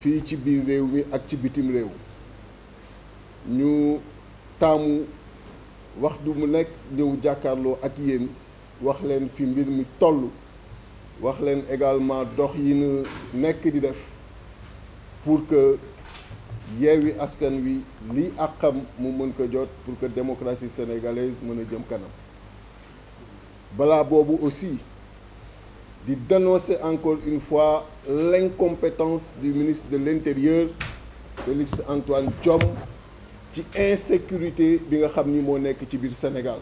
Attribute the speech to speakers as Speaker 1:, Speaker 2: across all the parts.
Speaker 1: fii ci biir réew mi ak ci bitim réew ñu taamu waxtu mu nekk ñëw jàkkaarloo ak yéen wax leen fi mbir mi toll wax leen également dox yi ñu nekk di def pour que Yewwi Askan Wi lii àqam mu mën ko jot pour que démocratie sénégalaise mën a jëm kanam balaa boobu aussi di dénoncer encore une fois l'incompétence du ministre de l'Intérieur Félix Antoine Diome ci insécurité bi nga xam ni moo nekk ci biir Sénégal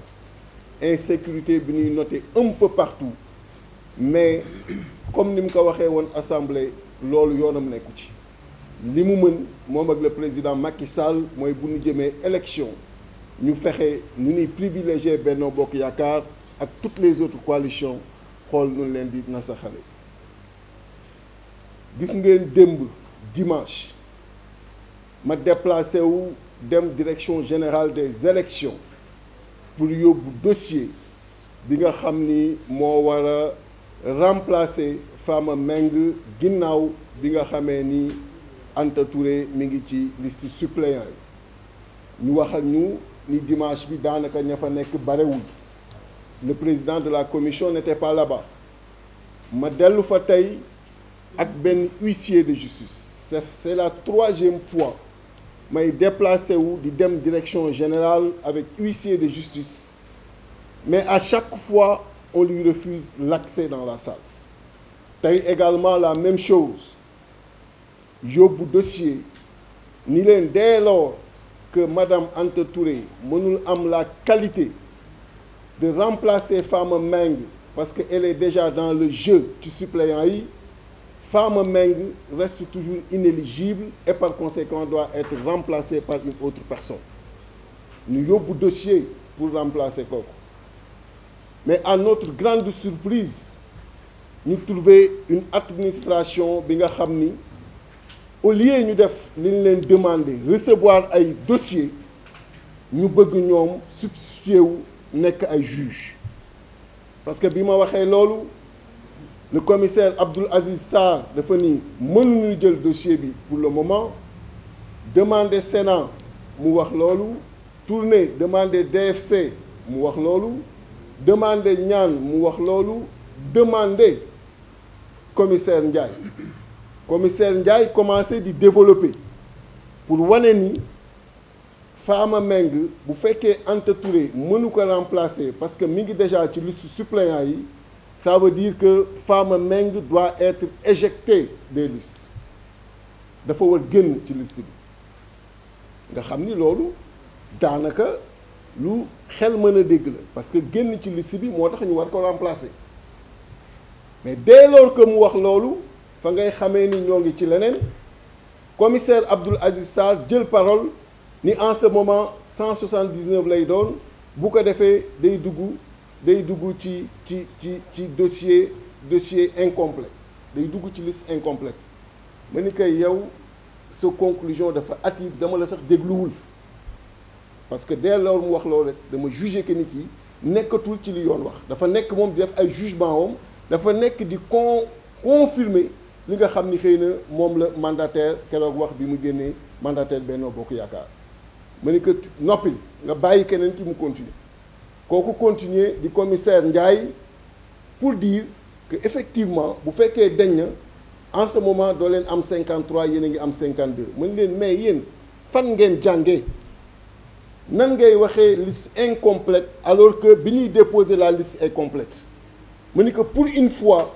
Speaker 1: insécurité bi ñuy noter un peu partout mais comme ni mu ko waxee woon assemblée loolu yoonam nekku ci li mu mën moom ak le président Macky Sall mooy bu ñu jëmee élection ñu fexe ñu ñuy privilégier Benno Bokk Yaakaar ak toutes les autres coalitions xool nu leen di nasaxale gis ngeen démb dimanche ma déplacé wu dem direction générale des élections pour yóbbu dossier bi nga xam ni moo war a remplacer Fama Meng ginnaaw bi nga xamee ni Anta Touré mi ngi ci liste suppléant yi ñu wax ak ñu ni dimanche bi daanaka ña fa nekk barewul le président de la commission n'était pas là-bas ma dellu fa tey ak benn huissier de justice c'est la 3e fois may déplacé wu di dem direction générale avec huissier de justice mais à chaque fois on lui refuse l'accès dans la salle tey également la même chose yóbbu dossier ni leen dès lors que madame Anta Touré mënul am la qualité de remplacer Fama Meng parce que elle est déjà dans le jeu ci suppléant yi Fama Meng reste toujours inéligible et par conséquent doit être remplacée par une autre personne ñu yóbbu dossier pour remplacer kooku mais à notre grande surprise ñu trouver une administration bi nga xam ni au lieu ñu def li ñu leen demander recevoir ay dossiers ñu bëgg ñoom substituer wu nekk ay juge parce que bi ma waxee loolu le commissaire Abdoul Aziz Sarr dafa ni mënuñu jël dossier bi pour le moment demander Sénat mu wax loolu tourner demander DFC mu wax loolu demander ñaan mu wax loolu demander commissaire Ndiaye commencé di développer pour wane ni Fama Meng bu fekkee Anta Touré mënu ko remplacer parce que mi ngi déjà ci liste suppléant yi ça veut dire que Fama Meng doit être éjecté des listes dafa war génn ci liste bi nga xam ni loolu daanaka lu xel mën a dégg la parce que génn ci liste bi moo tax ñu war ko remplacer mais dès lors que mu wax loolu fa ngay xamee ni ñoo ngi ci leneen commissaire Abdoul Aziz Sarr jël parole ni en ce moment 179 lay doon bu ko defee day dugg ci dossier incomplet day dugg ci liste incomplète ma ni koy yow sa conclusion dafa hâtive dama la sax dégluwul parce que dès lors mu wax loolu rek dama juger que nit yi nekkatul ci li yoon wax dafa nekk moom di def ay jugement om dafa nekk di confirmer li nga xam ni xëy na moom la mandataire keroog wax bi mu génnee mandataire Benno Bokk Yaakaar ma ni que noppi nga bàyyi keneen ki mu continuer kooku continuer di commissaire Ndiaye pour dire que effectivement bu fekkee dañ na en ce moment doo leen am 53 yéen a ngi am 52 mën leen mais yéen fan ngeen jàngee nan ngay waxee liste incomplète alors que bi ñuy déposer la liste est complète ma ni que pour une fois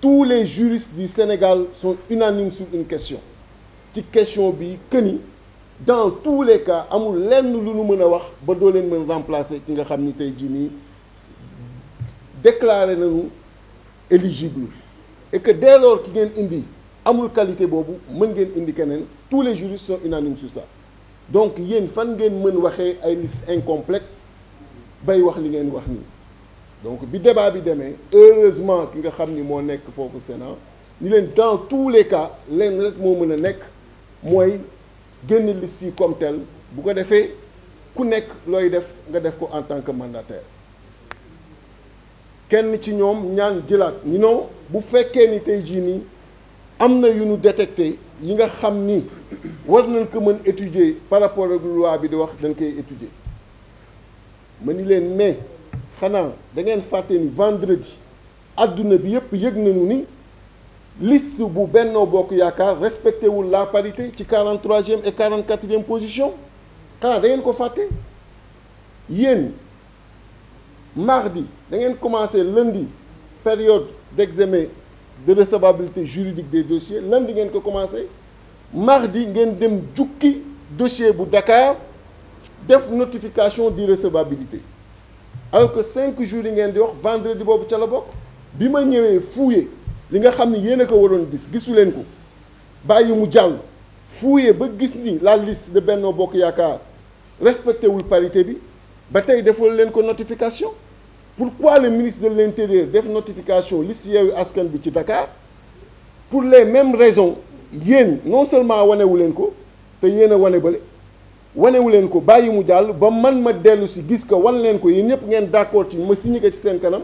Speaker 1: tous les juristes du Sénégal sont unanimes sur une question ci question bi que ni dans tous les cas amul lenn lu nu mën a wax ba doo leen mën remplacer ki nga xam ni tey jii nii déclaré nañu éligible et que dès lors ki ngeen indi amul qualité boobu mën ngeen indi keneen tous les juristes sont unanimes sur ça donc yéen fan ngeen mën waxee ay liste incomplète bay wax li ngeen wax nii donc bi débat bi demee heureusement ki nga xam ni moo nekk foofu Sénat ni leen dans tous les cas leen rek moo mën a nekk mooy génn liste yi comme tel bu ko defee ku nekk looy def nga def ko en tant que mandataire kenn ci ñoom ñaan jëlaat ni non bu fekkee ni tey jii nii am na yu ñu détecté yi nga xam ni war nañ ko mën étudier par rapport ak loi bi di wax dañ koy étudier ma ni leen mais xanaa da ngeen fàtte ni vendredi adduna bi yëpp yëg nañu ni liste bu Benno Bokk Yaakaar respecté wul la parité ci 43e et 44e position xanaa da ngeen ko fàtte yéen mardi da ngeen commencé lundi période d'examen de recevabilité juridique des dossiers lundi ngeen ko commencé mardi ngeen dem jukki dossier bu Dakar def notification d'irrecevabilité alors que 5 jours yi ngeen di wax vendredi boobu ca la bokk bi ma ñëwee fouillé li nga xam ne yéen a ko waroon gis gisu leen ko bàyyi mu jàll fouillé ba gis ni la liste de Benno Bokk Yaakaar respecté wul parité bi ba tey defal leen ko notification pourquoi le ministre de l'Intérieur def notification liste Yewwi Askan bi ci Dakar pour les mêmes raisons yéen non seulement wanewu leen ko te yéen a wane bale wanewu leen ko bàyyi mu jàll ba man ma dellu si gis ko wan leen ko yéen ñëpp ngeen d'accord ci ma signé ko ci seen kanam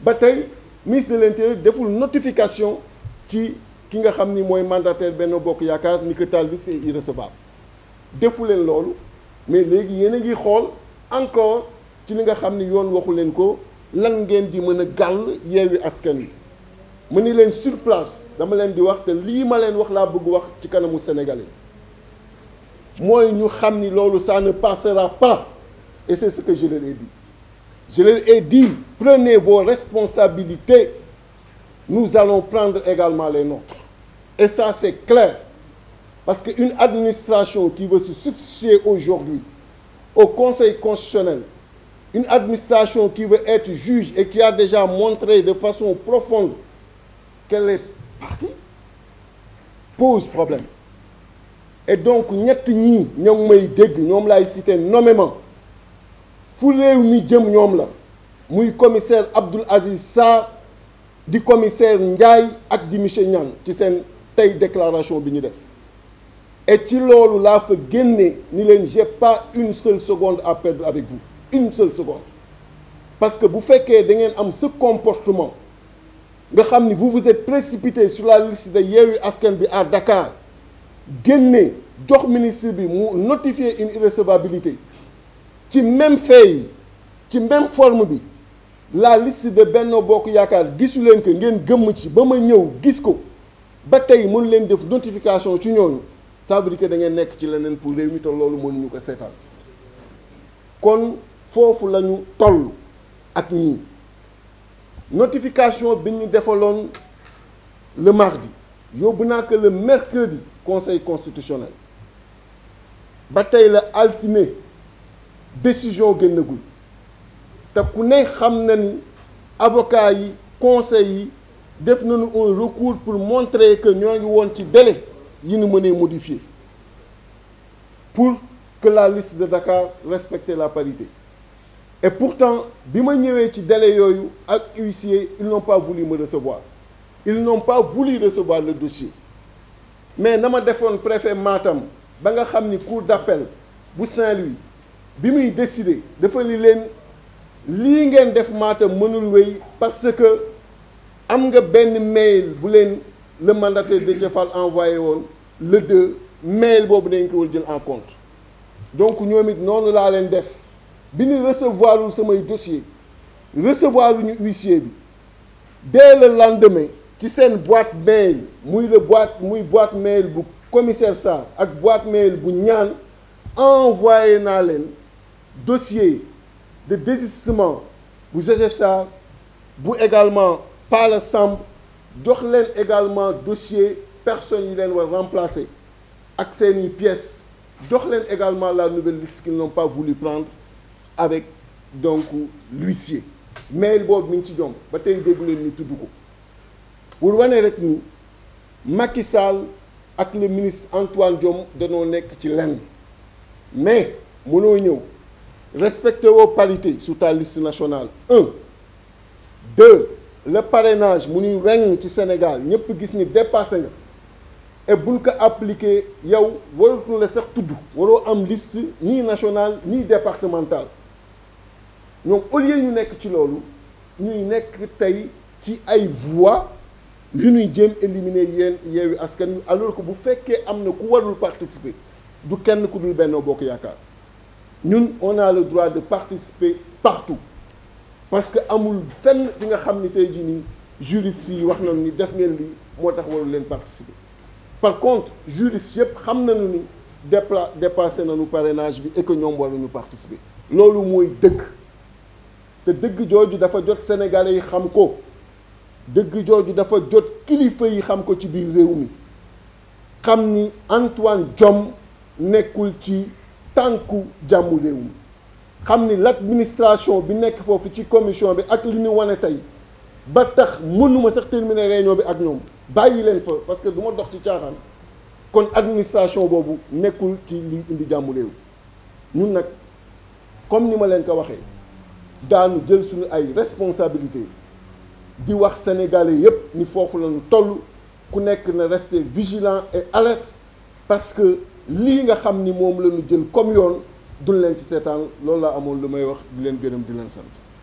Speaker 1: ba tey ministre de l'Intérieur deful notification ci ki nga xam ni mooy mandataire Benno Bokk Yaakaar ni que tal bi c'est irrecevable defu leen loolu mais léegi yéen a ngi xool encore ci li nga xam ni yoon waxu leen ko lan ngeen di mën a gàll Yewwi Askan Wi mu ni leen sur place dama leen di wax te lii ma leen wax laa bëgg wax ci kanamu sénégalais mooy ñu xam ni loolu ça ne passera pas et c'est ce que je leur ai dit. Je leur ai dit, prenez vos responsabilités, nous allons prendre également les nôtres. Et ça, c'est clair. Parce qu'une administration qui veut se substituer aujourd'hui au Conseil constitutionnel, une administration qui veut être juge et qui a déjà montré de façon profonde qu'elle est partie, pose problème. Et donc, ñett ñii ñoom may dégg ñoom laay citer nommément. fu réew mi jëm ñoom la muy commissaire Abdoul Aziz Sarr di commissaire Ndiaye ak di monsieur Niang ci seen tey déclaration bi ñu def et ci loolu laa fa génne ni leen j'ai pas une seule seconde à perdre avec vous une seule seconde parce que bu fekkee da ngeen am ce comportement nga xam ni vous vous êtes précipité sur la liste de Yewwi Askan bi à Dakar génne jox ministre bi mu notifier une irrecevabilité ci même fait yi ci même forme bi la liste de Benno Bokk Yaakaar gisu leen que ngeen gëmm ci ba ma ñëw gis ko ba tey mënu leen def notification ci ñooñu ça veut dire que da ngeen nekk ci leneen pour réew mi te loolu mënuñu ko seetaan kon foofu la ñu toll ak ñii notification bi ñu defaloon le mardi yóbbu naa ko le mercredi conseil constitutionnel ba tey la altine décision génnagul te ku ne xam na ni avocat yi conseil yi def nañu un recours pour montrer que ñoo ngi woon ci délai yi ñu mënee modifier pour que la liste de Dakar respecte la parité et pourtant bi ma ñëwee ci délai yooyu ak huissier ils n'ont pas voulu me recevoir ils n'ont pas voulu recevoir le dossier mais na ma defoon préfet Matam ba nga xam ni cour d'appel bu Saint-Louis bi muy décider dafa li leen lii ngeen def Matam mënul wéy parce que am nga benn mail bu leen le mandataire Déthié Fall envoyé woon le 2 mail boobu dañ ko war jël en compte donc ñoom it noonu laa leen def bi ñu recevoirul samay dossier recevoir ñu huissier bi dès le lendemain ci seen boîte mail muy boîte mail bu commissaire Sarr ak boîte mail bu ñaan envoyé naa leen dossier de désistement bu Joseph Sarr bu également Pala Samb jox leen également dossier personnes yi leen war remplacer ak seeni pièces jox leen également la nouvelle liste qu'ils n'ont pas voulu prendre avec donc l'huissier mail boobu mi ngi ci ñoom ba tey dégg leen ñu tudd ko pour wane rek ni Macky Sall ak le ministre Antoine Diome danoo nekk ci lenn mais mënoo ñëw respecter woo parité sur ta liste nationale 1 2 le parrainage mu nuy weng ci Sénégal ñëpp gis ni dépassé nga et buñ ko appliqué yow waratu la sax tudd waroo am liste ni nationale ni départementale ñoom au lieu ñu nekk ci loolu ñuy nekk tey ci ay voix li ñuy jéem éliminer yéen Yewwi Askan Wi alors que bu fekkee am na ku warul participer du kenn ku dul Benno Bokk Yaakaar ñun on a le droit de participer partout parce que amul fenn fi nga xam ni tey jii nii juristes yi wax nañu ni def ngeen lii moo tax warul leen participer par contre juristes yëpp xam nañu ni dépassé nañu parrainage bi et que ñoom waruñu participer loolu mooy dëgg te dëgg jooju dafa jot sénégalais yi xam ko dëgg jooju dafa jot kilifa yi xam ko ci biir réew mi xam ni Antoine Diome nekkul ci tànku jàmmu réew mi xam ni l'administration bi nekk foofu ci commission bi ak li ñu wane tey ba tax mënuma sax terminer réunion bi ak ñoom bàyyi leen fa parce que du ma dox ci caaxaan kon administration boobu nekkul ci li indi jàmmu réew ñun nag comme ni ma leen ko waxee daanu jël suñu ay responsabilité di wax sénégalais yépp ni foofu lañu toll ku nekk na rester vigilant et alerte parce que lii nga xam ni moom la ñu jël comme yoon duñ leen ci seetaan loolu laa amoon lu may wax di leen gërëm di leen sant